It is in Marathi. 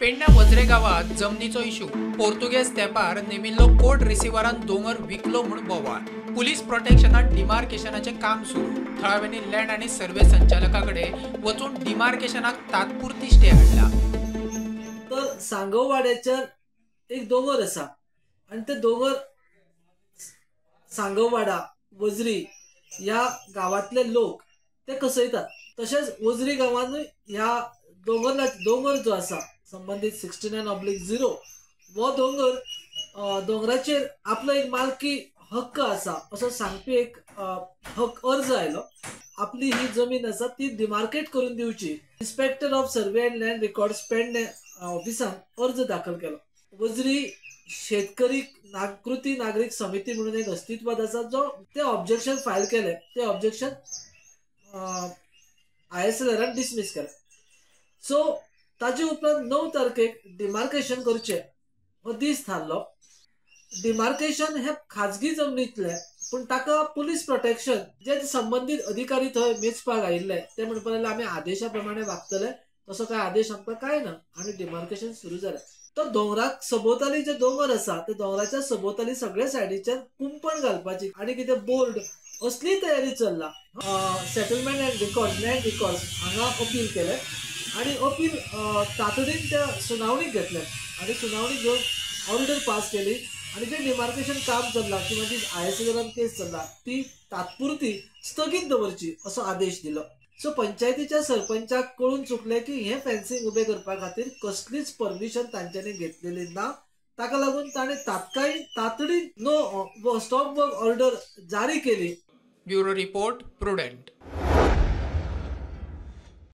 पेडण्या वज्रे गावात जमनीचो इशू पोर्तुगेज तेंपार नेमिल्लो कोड रिसिव्हरान दोंगर विकलो म्हूण बोवाळ। पुलीस प्रोटेक्शनात डिमार्केशनाचे काम सुरू। थळाव्यांनी लँड आणि सर्वे संचालकाकडे वचून डिमार्केशनाक तात्पुरती स्टे हाडला। तर सांगववाड्याचेर एक दोंगर आसा आणि ते दोंगर सांगववाडा वज्री ह्या गावातले लोक ते कसयतात। तसेच वज्री गावांनी ह्या दोंगर जो आसा संबंधित 69/0 वो दोंगराचेर आपलो एक मालकी हक्क आसा असो सांगपी एक अर्ज आयलो। आपली ही जमीन आसा ती डिमार्केट करून दिवची inspector of survey and land records Pedne ऑफिसान अर्ज दाखल केलो। वज्री शेतकरी कृती नागरिक समिती म्हणून एक अस्तित्वात आसा जो ते ऑब्जेक्शन फायल केले। ते ऑब्जेक्शन ISLरान डिसमिस केले। सो ताजे उपरांत 9 तारखेक डिमार्केशन करचे हो दीस थारलो। डिमार्केशन हे खाजगी जमनीतले पण ताका पुलीस प्रोटेक्शन जे संबंधित अधिकारी थंय मेचपाक आयिल्ले ते म्हणपाक लागले आमी आदेशा प्रमाणे वागतले। तसो काय आदेश आमकां काय ना आनी डिमार्केशन सुरू जालें। तो दोंगराक सभोवताली जे दोंगर आसा ते दोंगराच्या सभोवताली सगळे सायडीच्यान कुंपण घालपाची आनी कितें बोर्ड असली तयारी चल्ला। Settlement and record land records हांगा अपील केले आणि अपील तातडीन त्या सुनावणीक घेतले आणि सुनावणी घेवन ऑर्डर पास केली आणि जे डिमार्केशन काम चल्ला किंवा जी ISLरान केस चल्ला ती तात्पुरती स्थगीत दवरची असो आदेश दिलो। सो पंचायतीच्या सरपंचाक कळून चुकले की हे फेन्सिंग उबे करपा खातीर कसलीच परमिशन तांच्यांनी घेतलेली ना। ताका लागून ताणे तातडीन नो स्टॉप वर्क ऑर्डर जारी केली। Bureau report prudent.